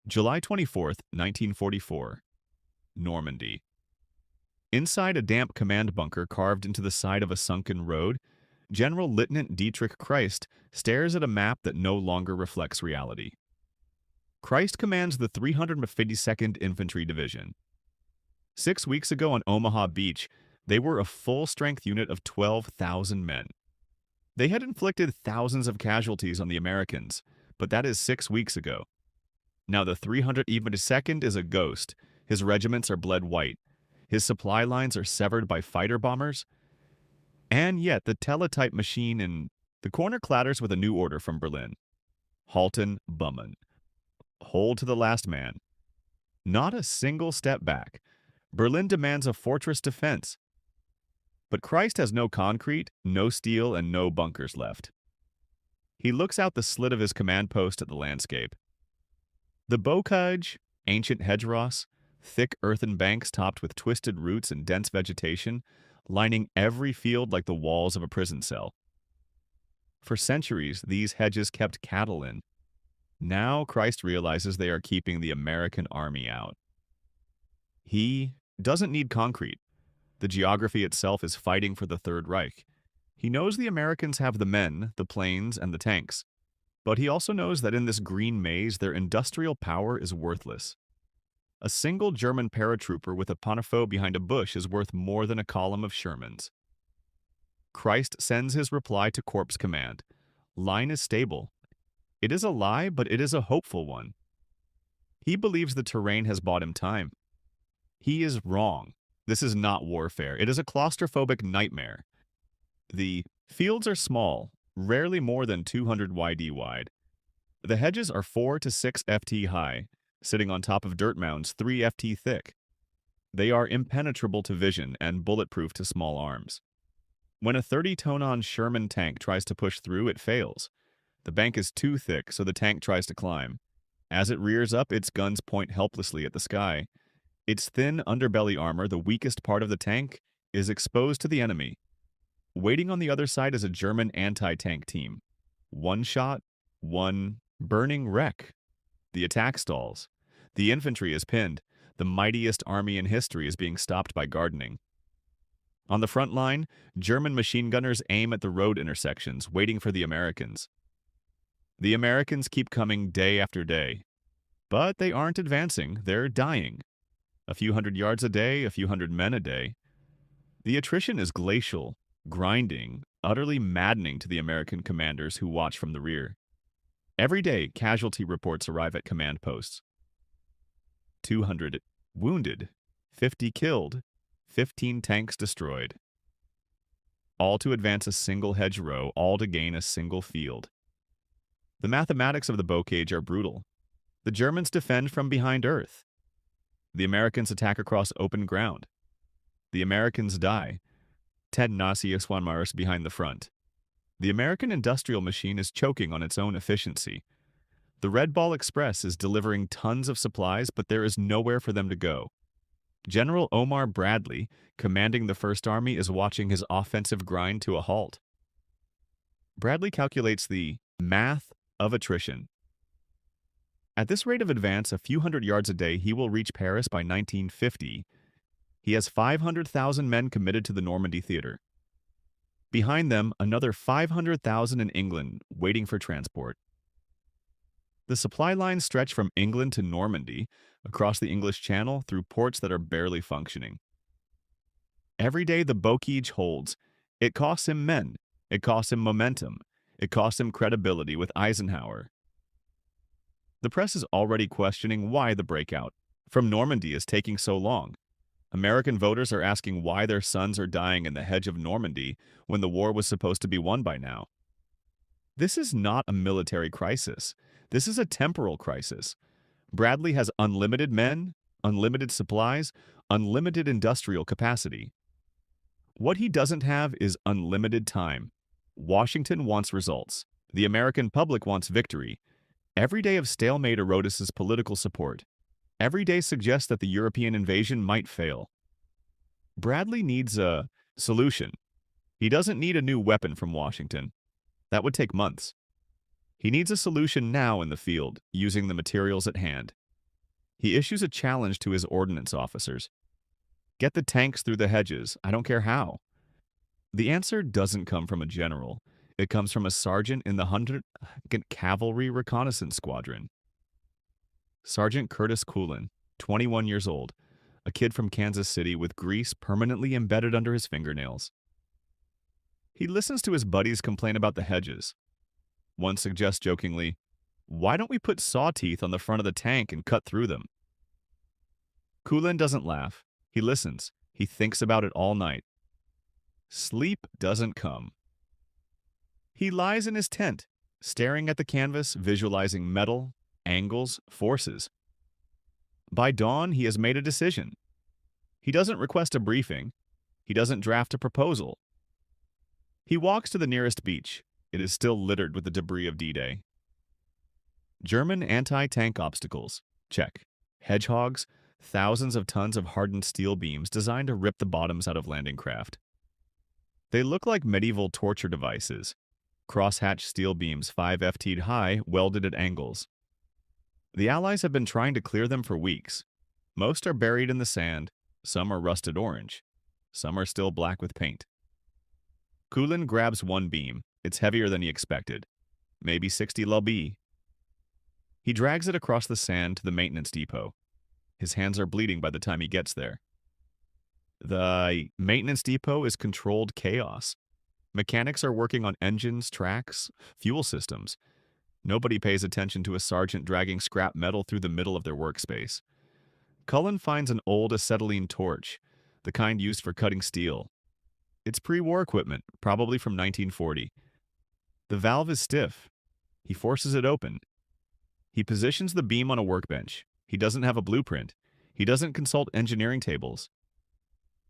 July 24th, 1944, Normandy. Inside a damp command bunker carved into the side of a sunken road, General Lieutenant Dietrich Christ stares at a map that no longer reflects reality. Christ commands the 352nd Infantry Division. 6 weeks ago on Omaha Beach, they were a full-strength unit of 12,000 men. They had inflicted thousands of casualties on the Americans, but that is 6 weeks ago. Now the 352nd is a ghost. His regiments are bled white. His supply lines are severed by fighter bombers. And yet the teletype machine in the corner clatters with a new order from Berlin. Halten Bummen. Hold to the last man. Not a single step back. Berlin demands a fortress defense. But Christ has no concrete, no steel, and no bunkers left. He looks out the slit of his command post at the landscape. The bocage, ancient hedgerows, thick earthen banks topped with twisted roots and dense vegetation, lining every field like the walls of a prison cell. For centuries, these hedges kept cattle in. Now Christ realizes they are keeping the American army out. He doesn't need concrete. The geography itself is fighting for the Third Reich. He knows the Americans have the men, the planes, and the tanks. But he also knows that in this green maze, their industrial power is worthless. A single German paratrooper with a ponifeau behind a bush is worth more than a column of Shermans. Christ sends his reply to Corps Command. Line is stable. It is a lie, but it is a hopeful one. He believes the terrain has bought him time. He is wrong. This is not warfare. It is a claustrophobic nightmare. The fields are small, rarely more than 200 YD wide. The hedges are 4 to 6 FT high, sitting on top of dirt mounds 3 FT thick. They are impenetrable to vision and bulletproof to small arms. When a 30-ton Sherman tank tries to push through, it fails. The bank is too thick, so the tank tries to climb. As it rears up, its guns point helplessly at the sky. Its thin underbelly armor, the weakest part of the tank, is exposed to the enemy. Waiting on the other side is a German anti-tank team. One shot, one burning wreck. The attack stalls. The infantry is pinned. The mightiest army in history is being stopped by gardening. On the front line, German machine gunners aim at the road intersections, waiting for the Americans. The Americans keep coming day after day. But they aren't advancing, they're dying. A few hundred yards a day, a few hundred men a day. The attrition is glacial, grinding, utterly maddening to the American commanders who watch from the rear. Every day, casualty reports arrive at command posts. 200 wounded, 50 killed, 15 tanks destroyed. All to advance a single hedgerow, all to gain a single field. The mathematics of the bocage are brutal. The Germans defend from behind earth. The Americans attack across open ground. The Americans die. Ted Nasius Wanmaris behind the front. The American industrial machine is choking on its own efficiency. The Red Ball Express is delivering tons of supplies, but there is nowhere for them to go. General Omar Bradley, commanding the First Army, is watching his offensive grind to a halt. Bradley calculates the math of attrition. At this rate of advance, a few hundred yards a day, he will reach Paris by 1950. He has 500,000 men committed to the Normandy theater. Behind them, another 500,000 in England, waiting for transport. The supply lines stretch from England to Normandy, across the English Channel, through ports that are barely functioning. Every day the bocage holds. It costs him men. It costs him momentum. It costs him credibility with Eisenhower. The press is already questioning why the breakout from Normandy is taking so long. American voters are asking why their sons are dying in the hedge of Normandy when the war was supposed to be won by now. This is not a military crisis. This is a temporal crisis. Bradley has unlimited men, unlimited supplies, unlimited industrial capacity. What he doesn't have is unlimited time. Washington wants results. The American public wants victory. Every day of stalemate erodes his political support. Every day suggests that the European invasion might fail. Bradley needs a solution. He doesn't need a new weapon from Washington. That would take months. He needs a solution now in the field, using the materials at hand. He issues a challenge to his ordnance officers. Get the tanks through the hedges, I don't care how. The answer doesn't come from a general. It comes from a sergeant in the 102nd Cavalry Reconnaissance Squadron. Sergeant Curtis Coolin, 21 years old, a kid from Kansas City with grease permanently embedded under his fingernails. He listens to his buddies complain about the hedges. One suggests jokingly, "Why don't we put saw teeth on the front of the tank and cut through them?" Coolin doesn't laugh. He listens. He thinks about it all night. Sleep doesn't come. He lies in his tent, staring at the canvas, visualizing metal, angles, forces. By dawn, he has made a decision. He doesn't request a briefing. He doesn't draft a proposal. He walks to the nearest beach. It is still littered with the debris of D-Day. German anti-tank obstacles. Check. Hedgehogs, thousands of tons of hardened steel beams designed to rip the bottoms out of landing craft. They look like medieval torture devices. Crosshatch steel beams 5 ft high, welded at angles. The Allies have been trying to clear them for weeks. Most are buried in the sand, some are rusted orange, some are still black with paint. Coolin grabs one beam. It's heavier than he expected. Maybe 60 lb. He drags it across the sand to the maintenance depot. His hands are bleeding by the time he gets there. The maintenance depot is controlled chaos. Mechanics are working on engines, tracks, fuel systems. Nobody pays attention to a sergeant dragging scrap metal through the middle of their workspace. Cullen finds an old acetylene torch, the kind used for cutting steel. It's pre-war equipment, probably from 1940. The valve is stiff. He forces it open. He positions the beam on a workbench. He doesn't have a blueprint. He doesn't consult engineering tables.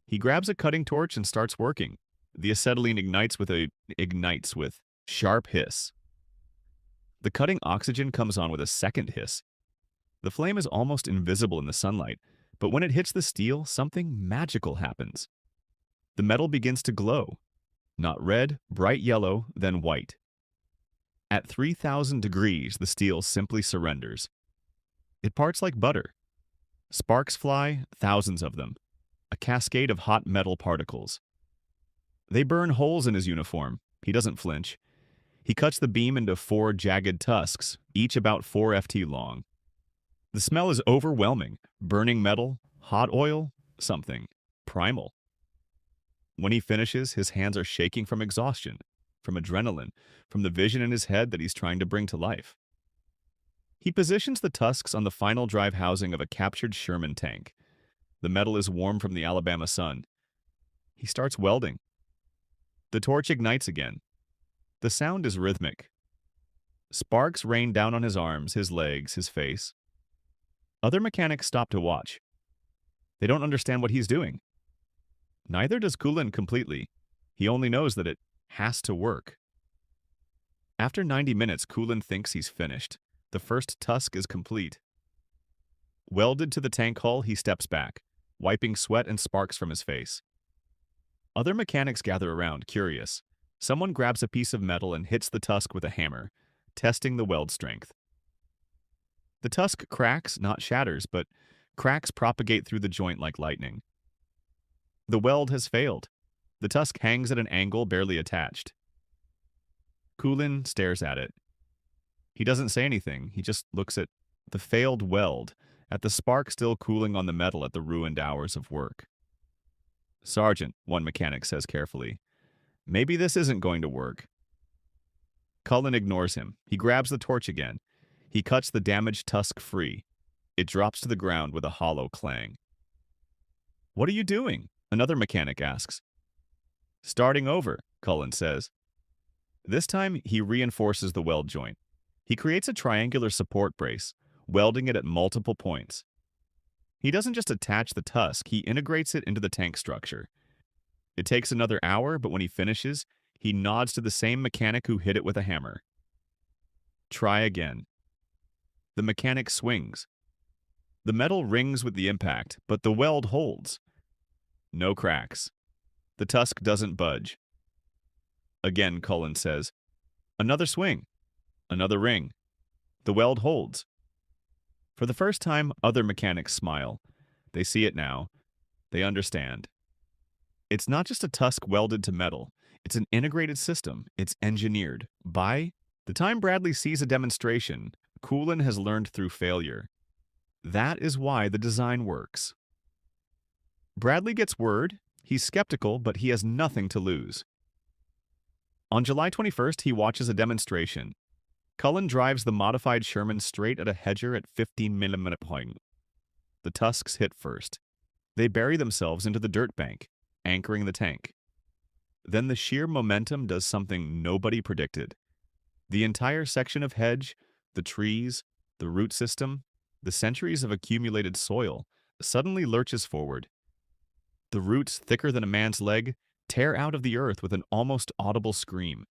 He grabs a cutting torch and starts working. The acetylene ignites with sharp hiss. The cutting oxygen comes on with a second hiss. The flame is almost invisible in the sunlight, but when it hits the steel, something magical happens. The metal begins to glow. Not red, bright yellow, then white. At 3,000 degrees, the steel simply surrenders. It parts like butter. Sparks fly, thousands of them. A cascade of hot metal particles. They burn holes in his uniform. He doesn't flinch. He cuts the beam into 4 jagged tusks, each about 4 ft long. The smell is overwhelming. Burning metal, hot oil, something primal. When he finishes, his hands are shaking from exhaustion, from adrenaline, from the vision in his head that he's trying to bring to life. He positions the tusks on the final drive housing of a captured Sherman tank. The metal is warm from the Alabama sun. He starts welding. The torch ignites again. The sound is rhythmic. Sparks rain down on his arms, his legs, his face. Other mechanics stop to watch. They don't understand what he's doing. Neither does Coolin completely. He only knows that it has to work. After 90 minutes, Coolin thinks he's finished. The first tusk is complete. Welded to the tank hull, he steps back, wiping sweat and sparks from his face. Other mechanics gather around, curious. Someone grabs a piece of metal and hits the tusk with a hammer, testing the weld strength. The tusk cracks, not shatters, but cracks propagate through the joint like lightning. The weld has failed. The tusk hangs at an angle barely attached. Coolin stares at it. He doesn't say anything. He just looks at the failed weld, at the spark still cooling on the metal at the ruined hours of work. "Sergeant," one mechanic says carefully, "maybe this isn't going to work." Cullen ignores him. He grabs the torch again. He cuts the damaged tusk free. It drops to the ground with a hollow clang. "What are you doing?" another mechanic asks. "Starting over," Cullen says. This time, he reinforces the weld joint. He creates a triangular support brace, welding it at multiple points. He doesn't just attach the tusk, he integrates it into the tank structure. It takes another hour, but when he finishes, he nods to the same mechanic who hit it with a hammer. "Try again." The mechanic swings. The metal rings with the impact, but the weld holds. No cracks. The tusk doesn't budge. Again, Cullen says, "Another swing. Another ring. The weld holds." For the first time, other mechanics smile. They see it now. They understand. It's not just a tusk welded to metal. It's an integrated system. It's engineered. By the time Bradley sees a demonstration, Coolin has learned through failure. That is why the design works. Bradley gets word. He's skeptical, but he has nothing to lose. On July 21st, he watches a demonstration. Cullen drives the modified Sherman straight at a hedger at 15mm point. The tusks hit first. They bury themselves into the dirt bank, anchoring the tank. Then the sheer momentum does something nobody predicted. The entire section of hedge, the trees, the root system, the centuries of accumulated soil, suddenly lurches forward. The roots, thicker than a man's leg, tear out of the earth with an almost audible scream.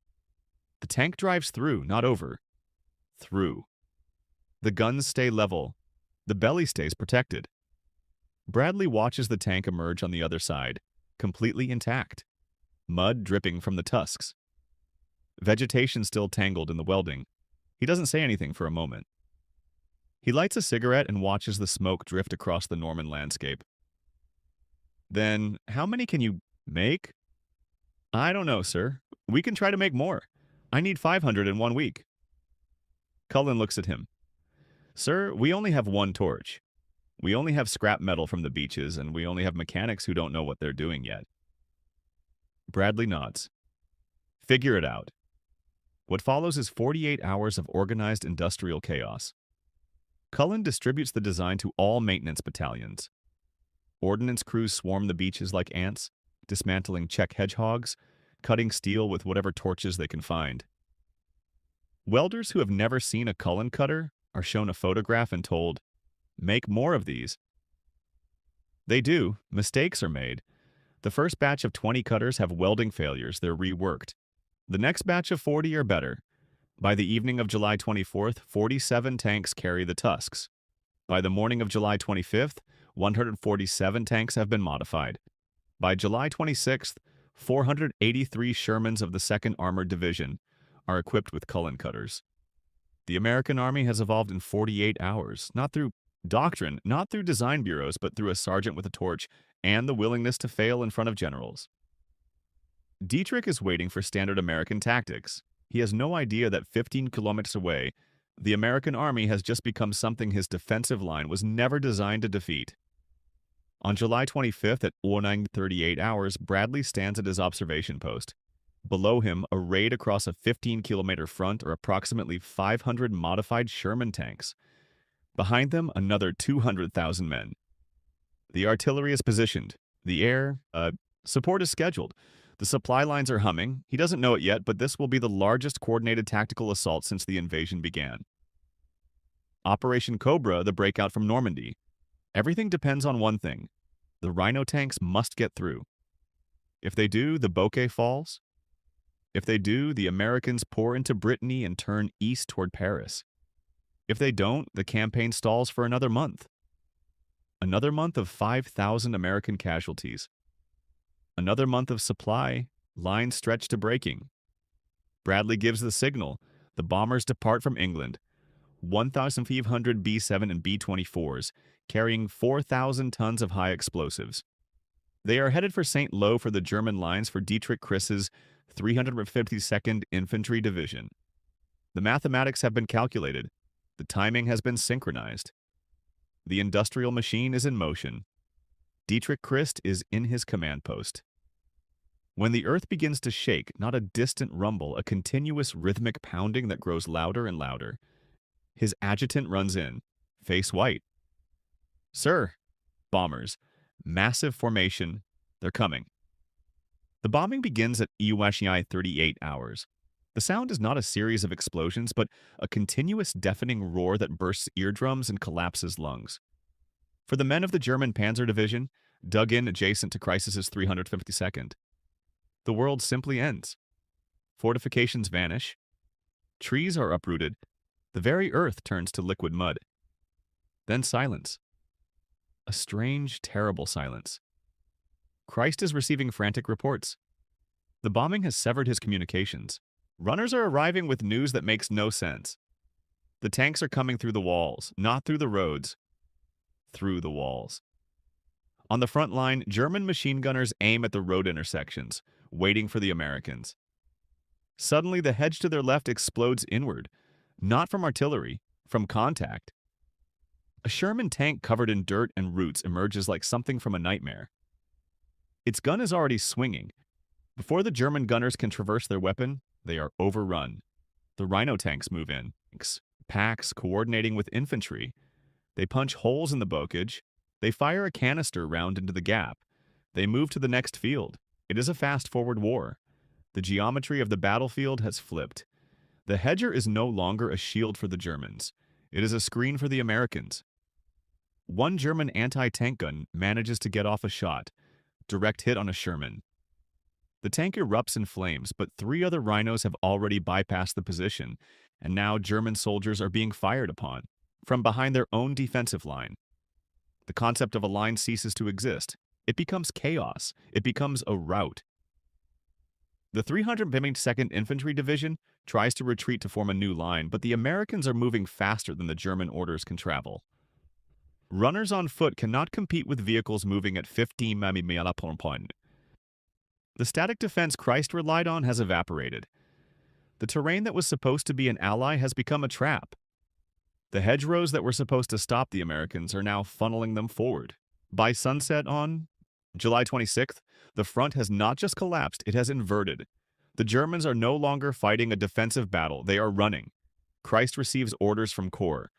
The tank drives through, not over. Through. The guns stay level. The belly stays protected. Bradley watches the tank emerge on the other side, completely intact. Mud dripping from the tusks. Vegetation still tangled in the welding. He doesn't say anything for a moment. He lights a cigarette and watches the smoke drift across the Norman landscape. Then, how many can you make? I don't know, sir. We can try to make more. I need 500 in 1 week. Cullen looks at him. Sir, we only have one torch. We only have scrap metal from the beaches, and we only have mechanics who don't know what they're doing yet. Bradley nods. Figure it out. What follows is 48 hours of organized industrial chaos. Cullen distributes the design to all maintenance battalions. Ordnance crews swarm the beaches like ants, dismantling Czech hedgehogs, cutting steel with whatever torches they can find. Welders who have never seen a Cullen cutter are shown a photograph and told, "Make more of these." They do. Mistakes are made. The first batch of 20 cutters have welding failures. They're reworked. The next batch of 40 are better. By the evening of July 24th, 47 tanks carry the tusks. By the morning of July 25th, 147 tanks have been modified. By July 26th, 483 Shermans of the 2nd Armored Division are equipped with Cullen cutters. The American Army has evolved in 48 hours, not through doctrine, not through design bureaus, but through a sergeant with a torch and the willingness to fail in front of generals. Dietrich is waiting for standard American tactics. He has no idea that 15 kilometers away, the American Army has just become something his defensive line was never designed to defeat. On July 25th at 09:38 hours, Bradley stands at his observation post. Below him, arrayed across a 15-kilometer front, are approximately 500 modified Sherman tanks. Behind them, another 200,000 men. The artillery is positioned. The air, support is scheduled. The supply lines are humming. He doesn't know it yet, but this will be the largest coordinated tactical assault since the invasion began. Operation Cobra, the breakout from Normandy. Everything depends on one thing. The Rhino tanks must get through. If they do, the bouquet falls. If they do, the Americans pour into Brittany and turn east toward Paris. If they don't, the campaign stalls for another month. Another month of 5,000 American casualties. Another month of supply, lines stretched to breaking. Bradley gives the signal. The bombers depart from England. 1,500 B-7 and B-24s, carrying 4,000 tons of high explosives. They are headed for St. Lo for the German lines for Dietrich Chris's 352nd Infantry Division. The mathematics have been calculated. The timing has been synchronized. The industrial machine is in motion. Dietrich Christ is in his command post. When the earth begins to shake, not a distant rumble, a continuous rhythmic pounding that grows louder and louder, his adjutant runs in, face white. Sir, bombers, massive formation, they're coming. The bombing begins at Iwashiai 38 hours. The sound is not a series of explosions, but a continuous deafening roar that bursts eardrums and collapses lungs. For the men of the German Panzer Division, dug in adjacent to Chris's 352nd, the world simply ends. Fortifications vanish. Trees are uprooted. The very earth turns to liquid mud. Then silence. A strange, terrible silence. Christ is receiving frantic reports. The bombing has severed his communications. Runners are arriving with news that makes no sense. The tanks are coming through the walls, not through the roads, through the walls. On the front line, German machine gunners aim at the road intersections, waiting for the Americans. Suddenly, the hedge to their left explodes inward, not from artillery, from contact. A Sherman tank covered in dirt and roots emerges like something from a nightmare. Its gun is already swinging. Before the German gunners can traverse their weapon, they are overrun. The Rhino tanks move in, packs coordinating with infantry. They punch holes in the bocage. They fire a canister round into the gap. They move to the next field. It is a fast-forward war. The geometry of the battlefield has flipped. The Hedger is no longer a shield for the Germans. It is a screen for the Americans. One German anti-tank gun manages to get off a shot, direct hit on a Sherman. The tank erupts in flames, but 3 other Rhinos have already bypassed the position, and now German soldiers are being fired upon, from behind their own defensive line. The concept of a line ceases to exist. It becomes chaos. It becomes a rout. The 352nd Infantry Division tries to retreat to form a new line, but the Americans are moving faster than the German orders can travel. Runners on foot cannot compete with vehicles moving at 15 mph. The static defense Christ relied on has evaporated. The terrain that was supposed to be an ally has become a trap. The hedgerows that were supposed to stop the Americans are now funneling them forward. By sunset on July 26th, the front has not just collapsed, it has inverted. The Germans are no longer fighting a defensive battle, they are running. Christ receives orders from Corps.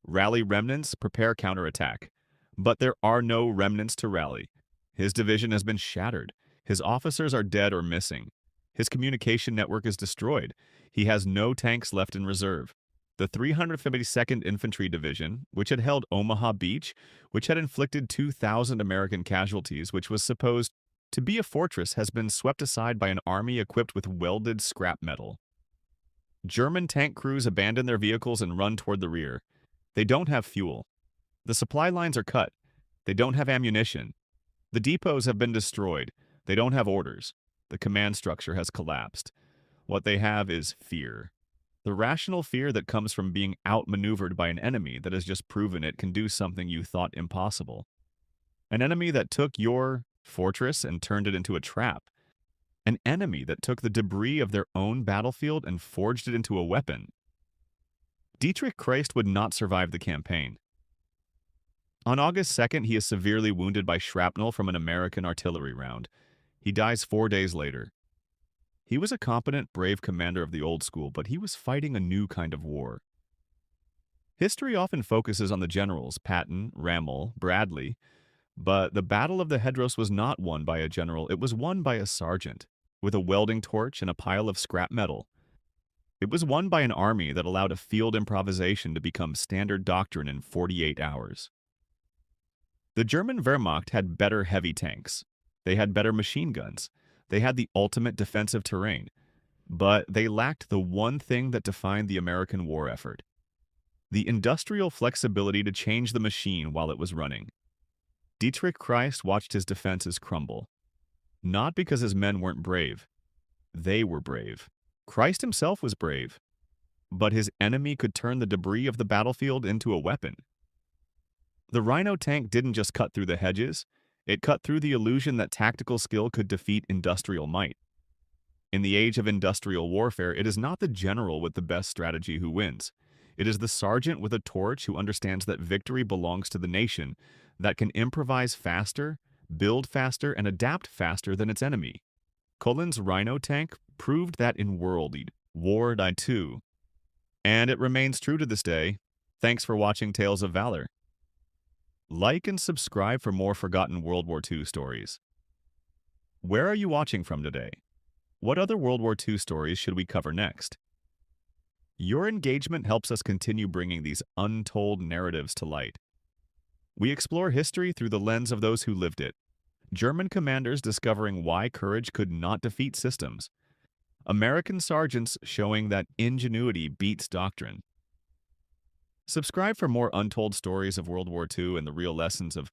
Rally remnants, prepare counterattack. But there are no remnants to rally. His division has been shattered. His officers are dead or missing. His communication network is destroyed. He has no tanks left in reserve. The 352nd Infantry Division, which had held Omaha Beach, which had inflicted 2,000 American casualties, which was supposed to be a fortress, has been swept aside by an army equipped with welded scrap metal. German tank crews abandon their vehicles and run toward the rear. They don't have fuel. The supply lines are cut. They don't have ammunition. The depots have been destroyed. They don't have orders. The command structure has collapsed. What they have is fear. The rational fear that comes from being outmaneuvered by an enemy that has just proven it can do something you thought impossible. An enemy that took your fortress and turned it into a trap. An enemy that took the debris of their own battlefield and forged it into a weapon. Dietrich Christ would not survive the campaign. On August 2nd, he is severely wounded by shrapnel from an American artillery round. He dies 4 days later. He was a competent, brave commander of the old school, but he was fighting a new kind of war. History often focuses on the generals, Patton, Rommel, Bradley, but the Battle of the Hedros was not won by a general, it was won by a sergeant, with a welding torch and a pile of scrap metal. It was won by an army that allowed a field improvisation to become standard doctrine in 48 hours. The German Wehrmacht had better heavy tanks. They had better machine guns. They had the ultimate defensive terrain. But they lacked the one thing that defined the American war effort: the industrial flexibility to change the machine while it was running. Dietrich Christ watched his defenses crumble. Not because his men weren't brave. They were brave. Christ himself was brave. But his enemy could turn the debris of the battlefield into a weapon. The Rhino tank didn't just cut through the hedges, it cut through the illusion that tactical skill could defeat industrial might. In the age of industrial warfare, it is not the general with the best strategy who wins. It is the sergeant with a torch who understands that victory belongs to the nation, that can improvise faster, build faster, and adapt faster than its enemy. Cullen's Rhino tank proved that in World War II. And it remains true to this day. Thanks for watching Tales of Valor. Like and subscribe for more forgotten World War II stories. Where are you watching from today? What other World War II stories should we cover next? Your engagement helps us continue bringing these untold narratives to light. We explore history through the lens of those who lived it. German commanders discovering why courage could not defeat systems. American sergeants showing that ingenuity beats doctrine. Subscribe for more untold stories of World War II and the real lessons of